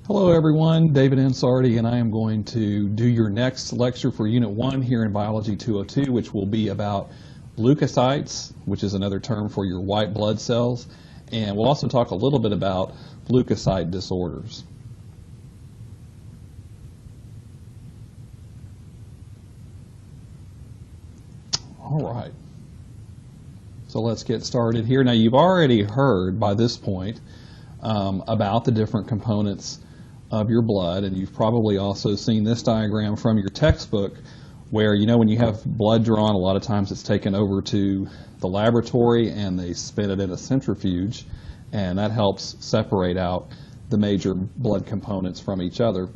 Hello everyone, David Ansardi, and I am going to do your next lecture for Unit 1 here in Biology 202, which will be about leukocytes, which is another term for your white blood cells, and we'll also talk a little bit about leukocyte disorders. All right, so let's get started here. Now you've already heard by this point about the different components of your blood, and you've probably also seen this diagram from your textbook where, you know, when you have blood drawn, a lot of times it's taken over to the laboratory and they spin it in a centrifuge, and that helps separate out the major blood components from each other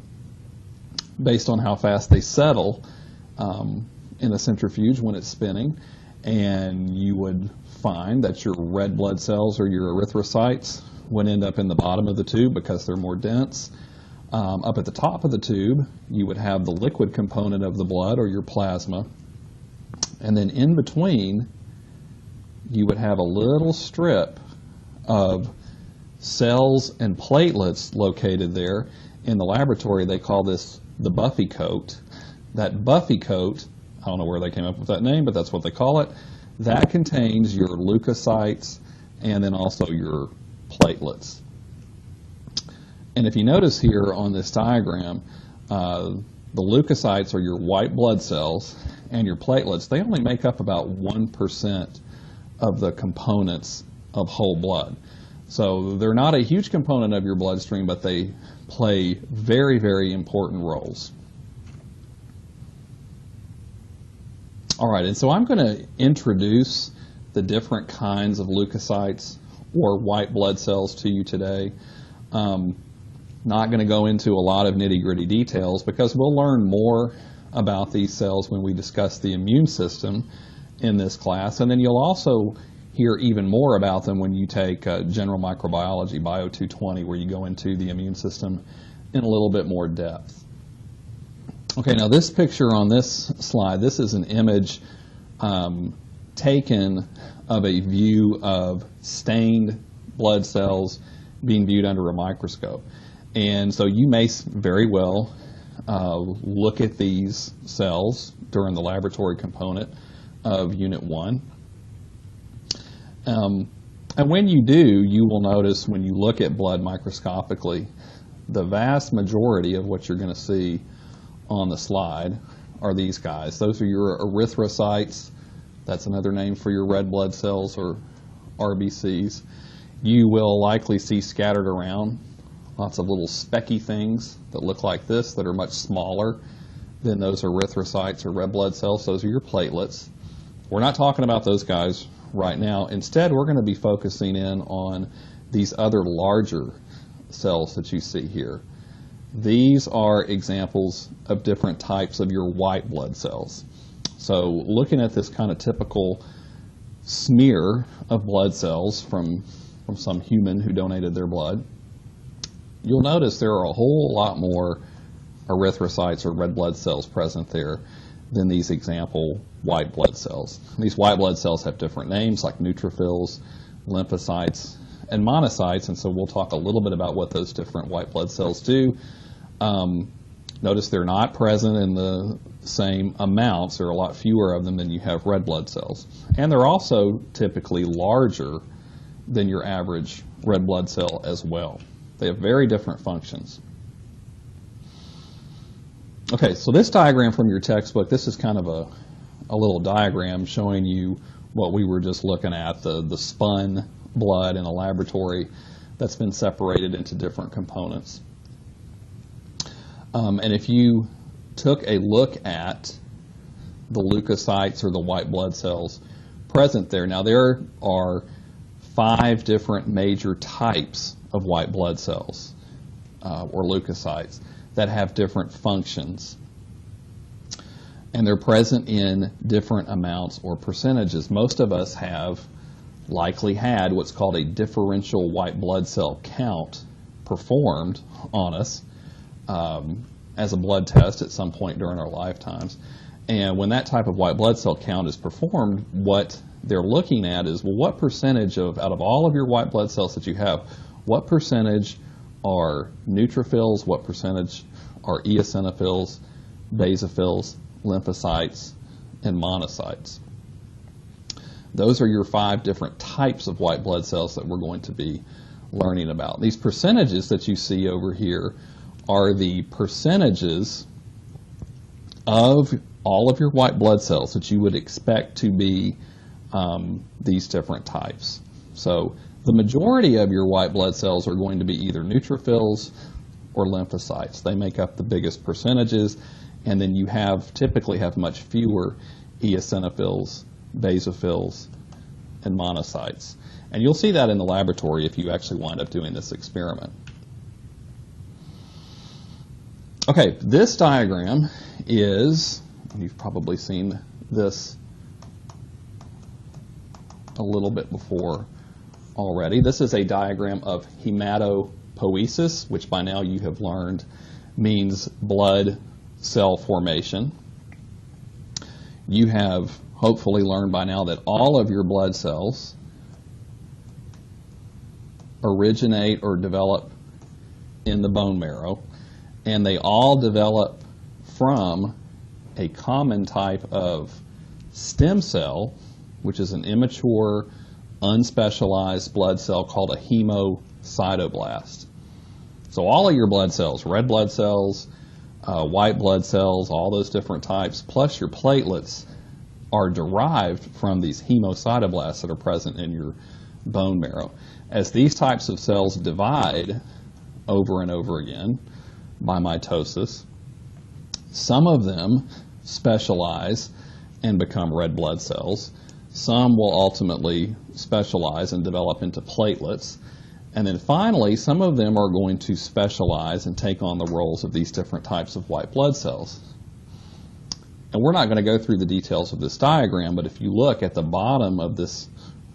based on how fast they settle in the centrifuge when it's spinning. And you would find that your red blood cells or your erythrocytes would end up in the bottom of the tube because they're more dense. Up at the top of the tube, you would have the liquid component of the blood, or your plasma. And then in between, you would have a little strip of cells and platelets located there. In the laboratory, they call this the buffy coat. That buffy coat, I don't know where they came up with that name, but that's what they call it. That contains your leukocytes and then also your platelets. And if you notice here on this diagram, the leukocytes are your white blood cells, and your platelets, they only make up about 1% of the components of whole blood. So they're not a huge component of your bloodstream, but they play very, very important roles. All right, and so I'm going to introduce the different kinds of leukocytes or white blood cells to you today. Not going to go into a lot of nitty-gritty details because we'll learn more about these cells when we discuss the immune system in this class, and then you'll also hear even more about them when you take general microbiology, Bio 220, where you go into the immune system in a little bit more depth. Okay, now this picture on this slide, this is an image taken of a view of stained blood cells being viewed under a microscope. And so you may very well look at these cells during the laboratory component of Unit 1. And when you do, you will notice when you look at blood microscopically, the vast majority of what you're going to see on the slide are these guys. Those are your erythrocytes. That's another name for your red blood cells, or RBCs. You will likely see scattered around lots of little specky things that look like this that are much smaller than those erythrocytes or red blood cells. Those are your platelets. We're not talking about those guys right now. Instead, we're going to be focusing in on these other larger cells that you see here. These are examples of different types of your white blood cells. So looking at this kind of typical smear of blood cells from some human who donated their blood, you'll notice there are a whole lot more erythrocytes or red blood cells present there than these example white blood cells. These white blood cells have different names like neutrophils, lymphocytes, and monocytes, and so we'll talk a little bit about what those different white blood cells do. Notice they're not present in the same amounts. There are a lot fewer of them than you have red blood cells. And they're also typically larger than your average red blood cell as well. They have very different functions. Okay, so this diagram from your textbook, this is kind of a little diagram showing you what we were just looking at, the spun blood in a laboratory that's been separated into different components. And if you took a look at the leukocytes or the white blood cells present there, now there are 5 different major types of white blood cells or leukocytes that have different functions. And they're present in different amounts or percentages. Most of us have likely had what's called a differential white blood cell count performed on us as a blood test at some point during our lifetimes. And when that type of white blood cell count is performed, what they're looking at is, well, what percentage out of all of your white blood cells that you have, what percentage are neutrophils, what percentage are eosinophils, basophils, lymphocytes, and monocytes. Those are your 5 different types of white blood cells that we're going to be learning about. These percentages that you see over here are the percentages of all of your white blood cells that you would expect to be these different types. So the majority of your white blood cells are going to be either neutrophils or lymphocytes. They make up the biggest percentages, and then you typically have much fewer eosinophils, basophils, and monocytes. And you'll see that in the laboratory if you actually wind up doing this experiment. Okay, this diagram is, you've probably seen this a little bit before already. This is a diagram of hematopoiesis, which by now you have learned means blood cell formation. You have hopefully learned by now that all of your blood cells originate or develop in the bone marrow, and they all develop from a common type of stem cell, which is an immature, unspecialized blood cell called a hemocytoblast. So all of your blood cells, red blood cells, white blood cells, all those different types, plus your platelets, are derived from these hemocytoblasts that are present in your bone marrow. As these types of cells divide over and over again by mitosis, some of them specialize and become red blood cells. Some will ultimately specialize and develop into platelets. And then finally, some of them are going to specialize and take on the roles of these different types of white blood cells. And we're not going to go through the details of this diagram, but if you look at the bottom of this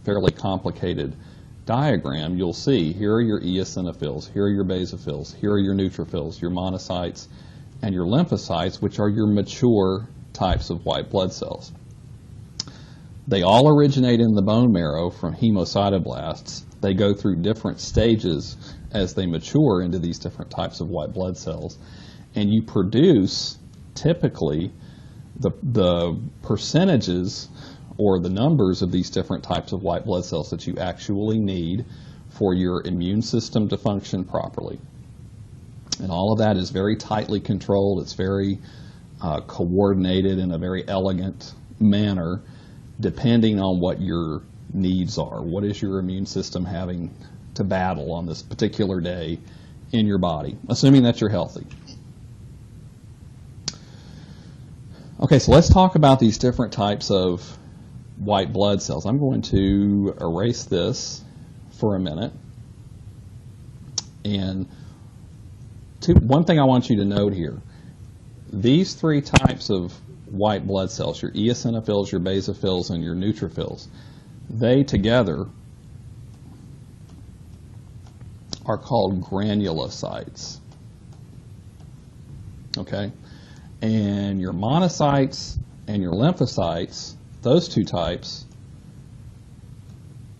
fairly complicated diagram, you'll see here are your eosinophils, here are your basophils, here are your neutrophils, your monocytes, and your lymphocytes, which are your mature types of white blood cells. They all originate in the bone marrow from hemocytoblasts. They go through different stages as they mature into these different types of white blood cells. And you produce, typically, the percentages or the numbers of these different types of white blood cells that you actually need for your immune system to function properly. And all of that is very tightly controlled. It's very coordinated in a very elegant manner, depending on what your needs are. What is your immune system having to battle on this particular day in your body, assuming that you're healthy. Okay, so let's talk about these different types of white blood cells. I'm going to erase this for a minute. And one thing I want you to note here, these 3 types of white blood cells, your eosinophils, your basophils, and your neutrophils, they together are called granulocytes. Okay? And your monocytes and your lymphocytes, those 2 types,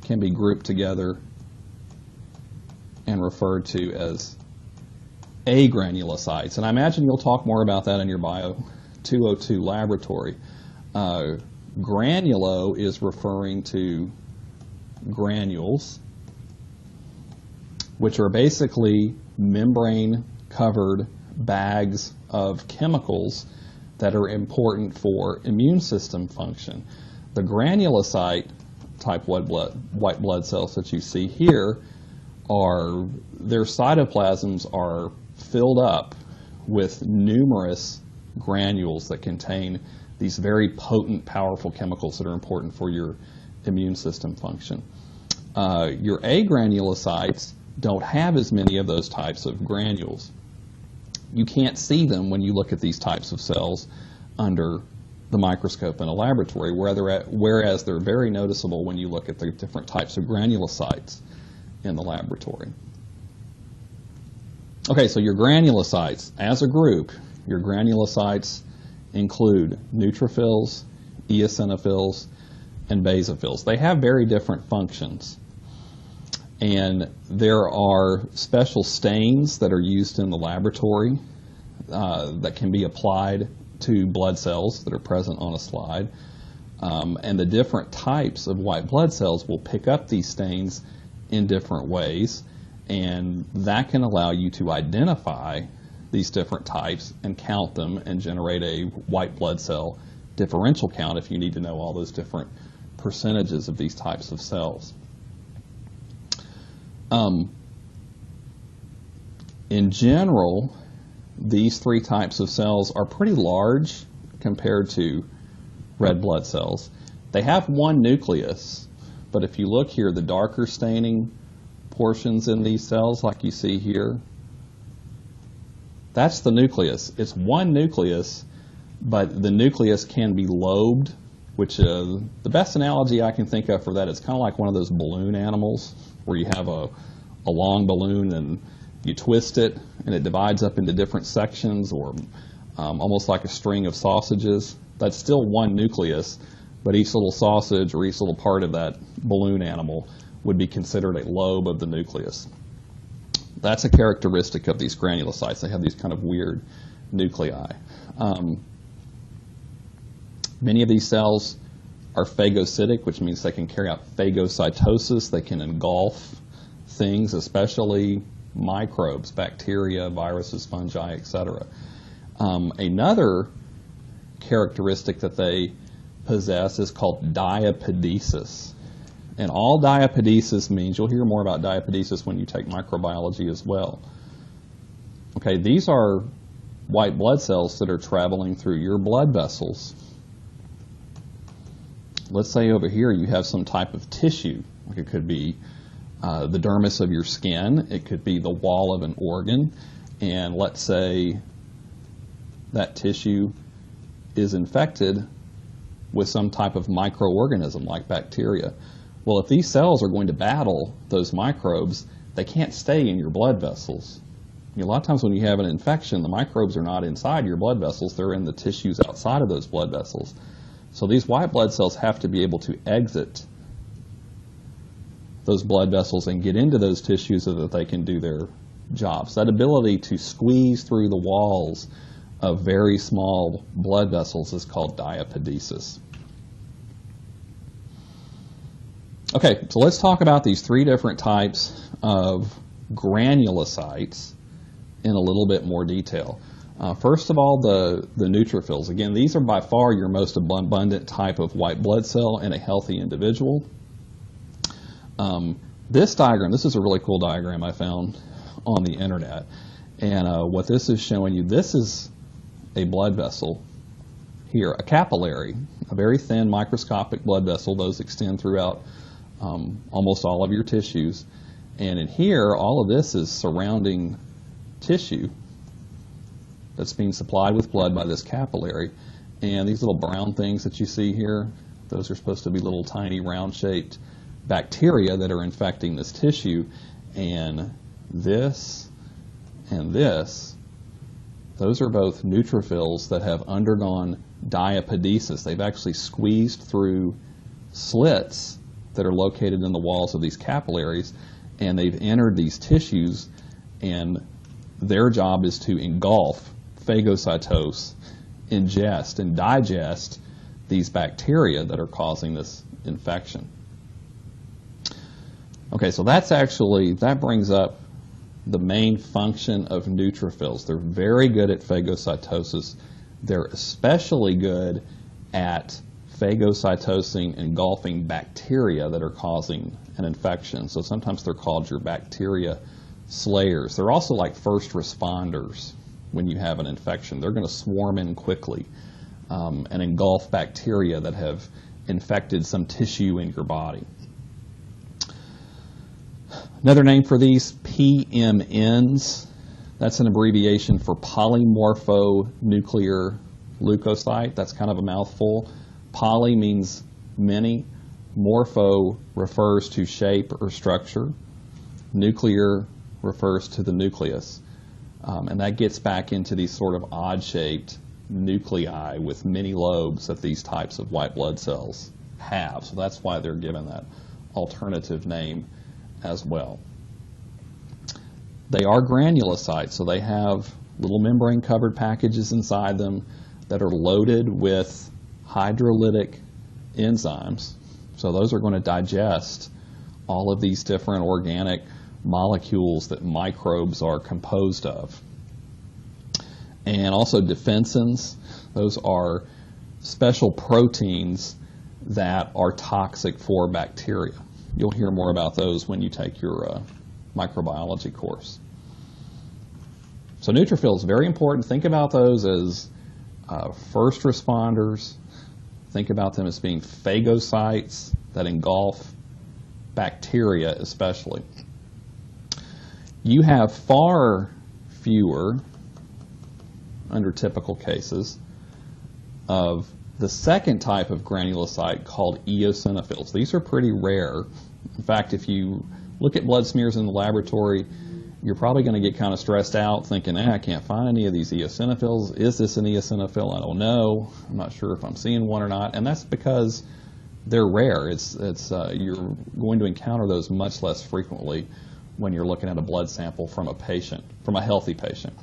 can be grouped together and referred to as agranulocytes. And I imagine you'll talk more about that in your Bio 202 laboratory. Granulo is referring to granules, which are basically membrane-covered bags of chemicals that are important for immune system function. The granulocyte type white blood cells that you see here their cytoplasms are filled up with numerous granules that contain these very potent, powerful chemicals that are important for your immune system function. Your agranulocytes don't have as many of those types of granules. You can't see them when you look at these types of cells under the microscope in a laboratory, whereas they're very noticeable when you look at the different types of granulocytes in the laboratory. Okay, so your granulocytes, as a group, your granulocytes include neutrophils, eosinophils, and basophils. They have very different functions. And there are special stains that are used in the laboratory that can be applied to blood cells that are present on a slide. And the different types of white blood cells will pick up these stains in different ways, and that can allow you to identify these different types and count them and generate a white blood cell differential count if you need to know all those different percentages of these types of cells. In general, these three types of cells are pretty large compared to red blood cells. They have one nucleus, but if you look here, the darker staining portions in these cells, like you see here, that's the nucleus. It's one nucleus, but the nucleus can be lobed, which the best analogy I can think of for that is kind of like one of those balloon animals where you have a long balloon and you twist it and it divides up into different sections, or almost like a string of sausages. That's still one nucleus, but each little sausage or each little part of that balloon animal would be considered a lobe of the nucleus. That's a characteristic of these granulocytes. They have these kind of weird nuclei. Many of these cells are phagocytic, which means they can carry out phagocytosis. They can engulf things, especially microbes, bacteria, viruses, fungi, etc. Another characteristic that they possess is called diapedesis. And all diapedesis means, you'll hear more about diapedesis when you take microbiology as well. Okay, these are white blood cells that are traveling through your blood vessels. Let's say over here you have some type of tissue. Like it could be the dermis of your skin, it could be the wall of an organ, and let's say that tissue is infected with some type of microorganism like bacteria. Well, if these cells are going to battle those microbes, they can't stay in your blood vessels. A lot of times when you have an infection, the microbes are not inside your blood vessels, they're in the tissues outside of those blood vessels. So these white blood cells have to be able to exit those blood vessels and get into those tissues so that they can do their jobs. That ability to squeeze through the walls of very small blood vessels is called diapedesis. Okay, so let's talk about these three different types of granulocytes in a little bit more detail. First of all, the neutrophils. Again, these are by far your most abundant type of white blood cell in a healthy individual. This diagram, this is a really cool diagram I found on the internet. And what this is showing you, this is a blood vessel here, a capillary, a very thin microscopic blood vessel. Those extend throughout almost all of your tissues. And in here, all of this is surrounding tissue that's being supplied with blood by this capillary. And these little brown things that you see here, those are supposed to be little tiny round-shaped bacteria that are infecting this tissue. And this, those are both neutrophils that have undergone diapedesis. They've actually squeezed through slits that are located in the walls of these capillaries, and they've entered these tissues, and their job is to engulf, phagocytose, ingest, and digest these bacteria that are causing this infection. Okay, so that brings up the main function of neutrophils. They're very good at phagocytosis. They're especially good at phagocytosing, engulfing bacteria that are causing an infection. So sometimes they're called your bacteria slayers. They're also like first responders when you have an infection. They're going to swarm in quickly and engulf bacteria that have infected some tissue in your body. Another name for these, PMNs. That's an abbreviation for polymorphonuclear leukocyte. That's kind of a mouthful. Poly means many. Morpho refers to shape or structure. Nuclear refers to the nucleus. And that gets back into these sort of odd-shaped nuclei with many lobes that these types of white blood cells have. So that's why they're given that alternative name as well. They are granulocytes, so they have little membrane-covered packages inside them that are loaded with hydrolytic enzymes. So those are going to digest all of these different organic molecules that microbes are composed of. And also defensins, those are special proteins that are toxic for bacteria. You'll hear more about those when you take your microbiology course. So neutrophils, very important. Think about those as first responders. Think about them as being phagocytes that engulf bacteria especially. You have far fewer, under typical cases, of the second type of granulocyte called eosinophils. These are pretty rare. In fact, if you look at blood smears in the laboratory, you're probably going to get kind of stressed out thinking, I can't find any of these eosinophils. Is this an eosinophil? I don't know. I'm not sure if I'm seeing one or not. And that's because they're rare. You're going to encounter those much less frequently when you're looking at a blood sample from a patient, from a healthy patient.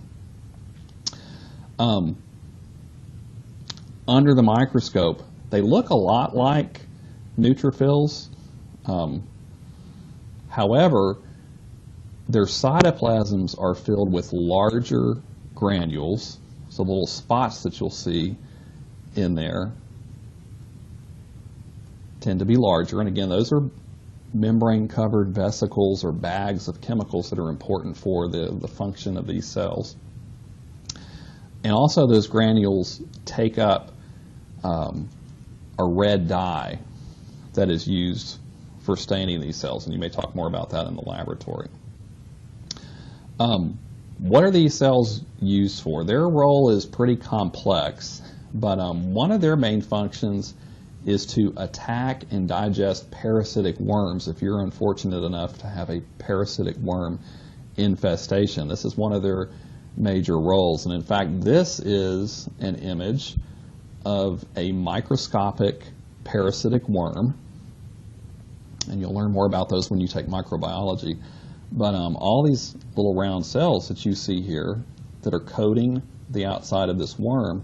Under the microscope, they look a lot like neutrophils. However, their cytoplasms are filled with larger granules, so little spots that you'll see in there tend to be larger. And again, those are membrane-covered vesicles or bags of chemicals that are important for the function of these cells. And also those granules take up a red dye that is used for staining these cells, and you may talk more about that in the laboratory. What are these cells used for? Their role is pretty complex, but one of their main functions is to attack and digest parasitic worms if you're unfortunate enough to have a parasitic worm infestation. This is one of their major roles, and in fact this is an image of a microscopic parasitic worm, and you'll learn more about those when you take microbiology. But all these little round cells that you see here that are coating the outside of this worm,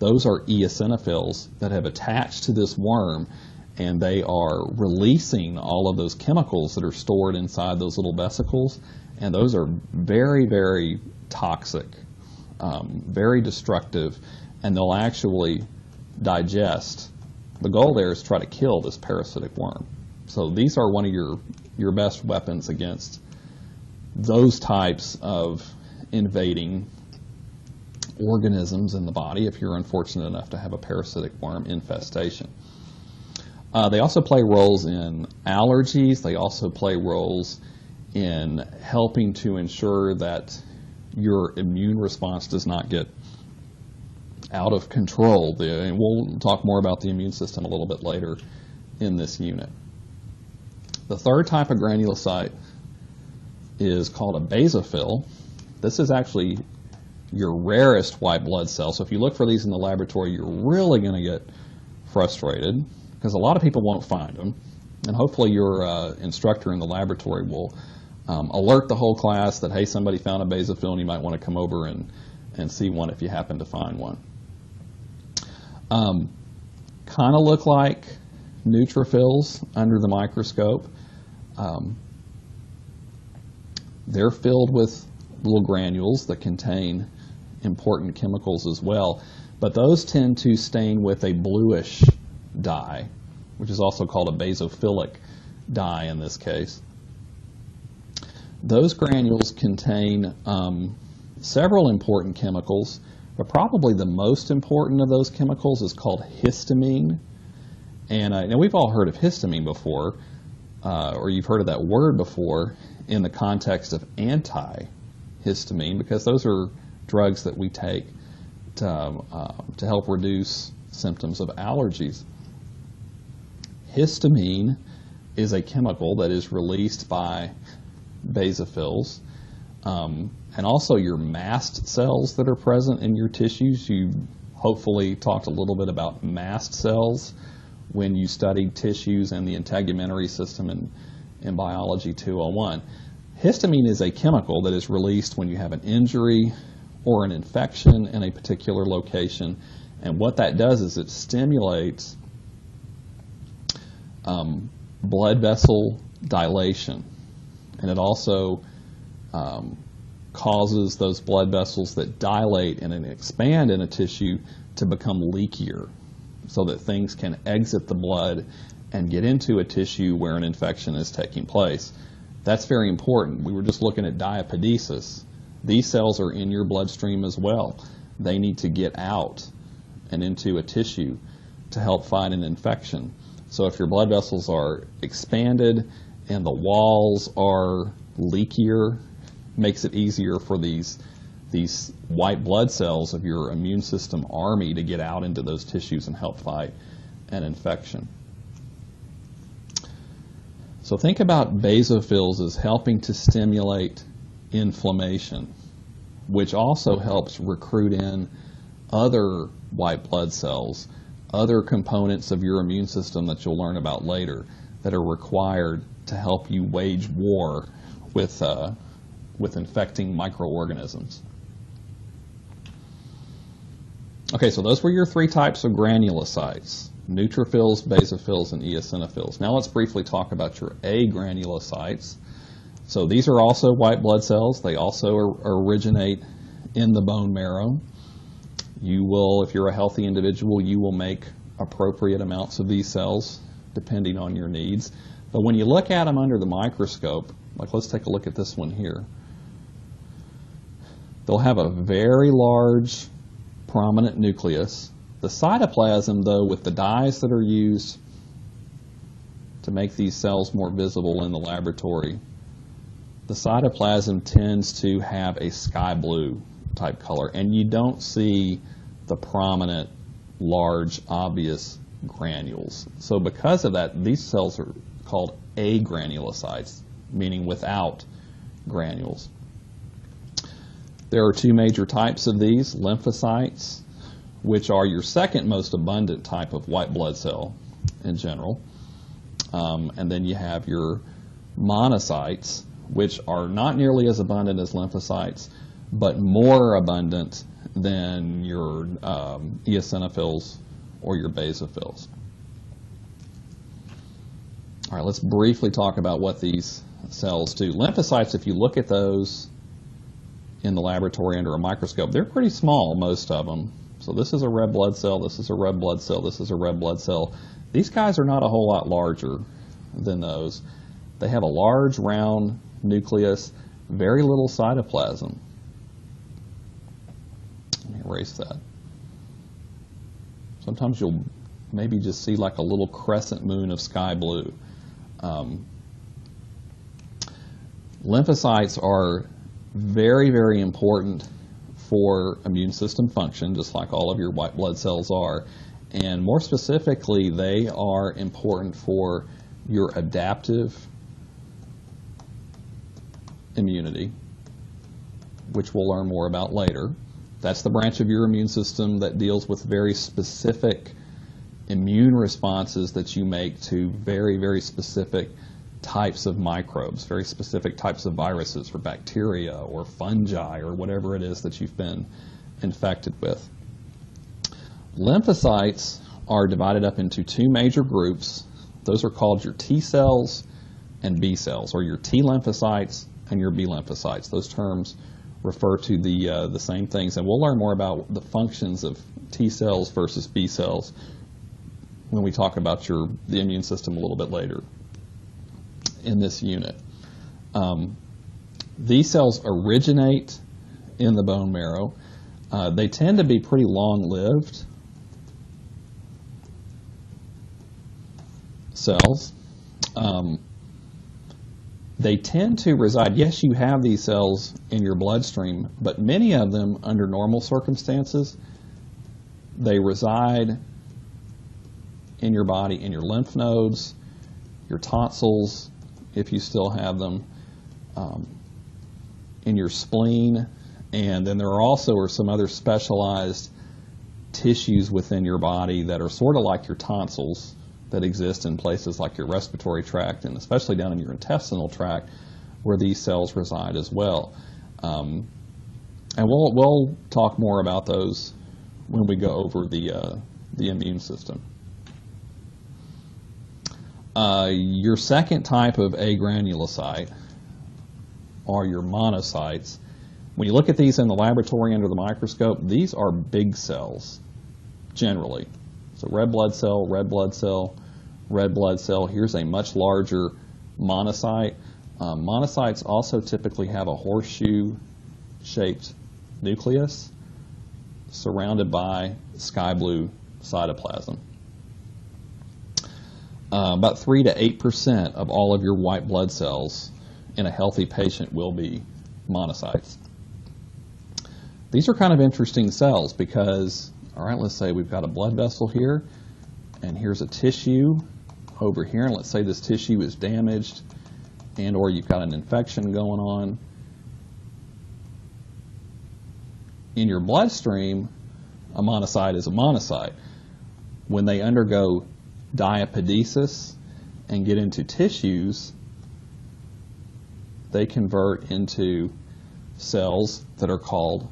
those are eosinophils that have attached to this worm, and they are releasing all of those chemicals that are stored inside those little vesicles, and those are very, very toxic, very destructive, and they'll actually digest. The goal there is to try to kill this parasitic worm. So these are one of your best weapons against those types of invading organisms in the body if you're unfortunate enough to have a parasitic worm infestation. They also play roles in allergies. They also play roles in helping to ensure that your immune response does not get out of control. And we'll talk more about the immune system a little bit later in this unit. The third type of granulocyte is called a basophil. This is actually your rarest white blood cell. So if you look for these in the laboratory, you're really going to get frustrated because a lot of people won't find them. And hopefully your instructor in the laboratory will alert the whole class that, hey, somebody found a basophil and you might want to come over and see one if you happen to find one. Kind of look like neutrophils under the microscope. They're filled with little granules that contain important chemicals as well, but those tend to stain with a bluish dye, which is also called a basophilic dye in this case. Those granules contain several important chemicals, but probably the most important of those chemicals is called histamine. And now we've all heard of histamine before, or you've heard of that word before in the context of antihistamine, because those are drugs that we take to help reduce symptoms of allergies. Histamine is a chemical that is released by basophils, and also your mast cells that are present in your tissues. You hopefully talked a little bit about mast cells when you studied tissues and the integumentary system in Biology 201. Histamine is a chemical that is released when you have an injury or an infection in a particular location, and what that does is it stimulates blood vessel dilation, and it also causes those blood vessels that dilate and expand in a tissue to become leakier, so that things can exit the blood and get into a tissue where an infection is taking place. That's very important. We were just looking at diapedesis. These cells are in your bloodstream as well. They need to get out and into a tissue to help fight an infection. So if your blood vessels are expanded and the walls are leakier, makes it easier for these white blood cells of your immune system army to get out into those tissues and help fight an infection. So think about basophils as helping to stimulate inflammation, which also helps recruit in other white blood cells, other components of your immune system that you'll learn about later that are required to help you wage war with infecting microorganisms. Okay, so those were your three types of granulocytes: neutrophils, basophils, and eosinophils. Now let's briefly talk about your agranulocytes. So these are also white blood cells. They also originate in the bone marrow. You will, if you're a healthy individual, you will make appropriate amounts of these cells depending on your needs. But when you look at them under the microscope, like let's take a look at this one here, they'll have a very large prominent nucleus. The cytoplasm, though, with the dyes that are used to make these cells more visible in the laboratory, the cytoplasm tends to have a sky blue type color, and you don't see the prominent, large, obvious granules. So because of that, these cells are called agranulocytes, meaning without granules. There are two major types of these: lymphocytes, which are your second most abundant type of white blood cell in general. And then you have your monocytes, which are not nearly as abundant as lymphocytes, but more abundant than your eosinophils or your basophils. All right, let's briefly talk about what these cells do. Lymphocytes, if you look at those in the laboratory under a microscope, they're pretty small, most of them. So this is a red blood cell, this is a red blood cell, this is a red blood cell. These guys are not a whole lot larger than those. They have a large round nucleus, very little cytoplasm. Let me erase that. Sometimes you'll maybe just see like a little crescent moon of sky blue. Lymphocytes are very, very important for immune system function, just like all of your white blood cells are. And more specifically, they are important for your adaptive immunity, which we'll learn more about later. That's the branch of your immune system that deals with very specific immune responses that you make to very, very specific types of microbes, very specific types of viruses or bacteria or fungi or whatever it is that you've been infected with. Lymphocytes are divided up into two major groups. Those are called your T cells and B cells, or your T lymphocytes and your B lymphocytes. Those terms refer to the same things, and we'll learn more about the functions of T cells versus B cells when we talk about the immune system a little bit later in this unit. These cells originate in the bone marrow. They tend to be pretty long-lived cells. They tend to reside, yes, you have these cells in your bloodstream, but many of them, under normal circumstances, they reside in your body, in your lymph nodes, your tonsils, if you still have them, in your spleen, and then there are also some other specialized tissues within your body that are sort of like your tonsils that exist in places like your respiratory tract and especially down in your intestinal tract where these cells reside as well. And we'll talk more about those when we go over the immune system. Your second type of agranulocyte are your monocytes. When you look at these in the laboratory under the microscope, these are big cells, generally. So red blood cell, red blood cell, red blood cell. Here's a much larger monocyte. Monocytes also typically have a horseshoe-shaped nucleus surrounded by sky blue cytoplasm. About 3 to 8% of all of your white blood cells in a healthy patient will be monocytes. These are kind of interesting cells because, all right, let's say we've got a blood vessel here, and here's a tissue over here, and let's say this tissue is damaged and or you've got an infection going on. In your bloodstream, a monocyte is a monocyte. When they undergo diapedesis and get into tissues, they convert into cells that are called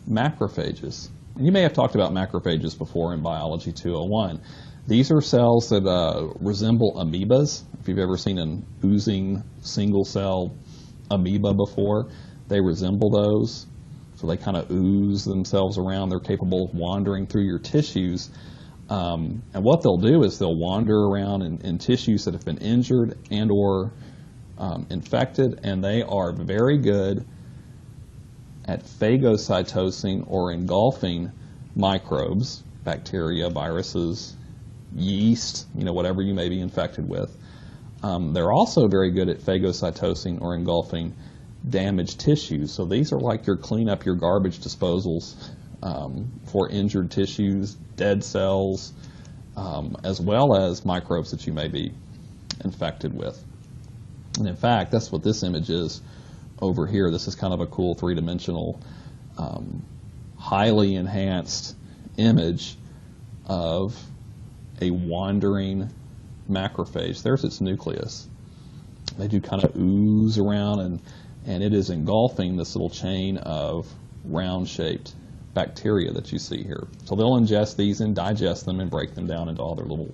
macrophages. And you may have talked about macrophages before in Biology 201. These are cells that resemble amoebas. If you've ever seen an oozing single-cell amoeba before, they resemble those. So they kind of ooze themselves around. They're capable of wandering through your tissues. And what they'll do is they'll wander around in tissues that have been injured and or infected, and they are very good at phagocytosing or engulfing microbes, bacteria, viruses, yeast, whatever you may be infected with. They're also very good at phagocytosing or engulfing damaged tissues. So these are like your clean up your garbage disposals for injured tissues, dead cells, as well as microbes that you may be infected with. And in fact, that's what this image is over here. This is kind of a cool three-dimensional, highly enhanced image of a wandering macrophage. There's its nucleus. They do kind of ooze around, and it is engulfing this little chain of round-shaped bacteria that you see here. So they'll ingest these and digest them and break them down into all their little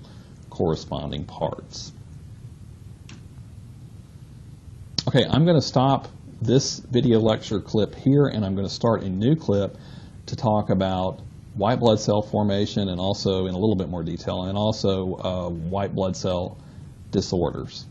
corresponding parts. Okay, I'm going to stop this video lecture clip here, and I'm going to start a new clip to talk about white blood cell formation and also in a little bit more detail, and also white blood cell disorders.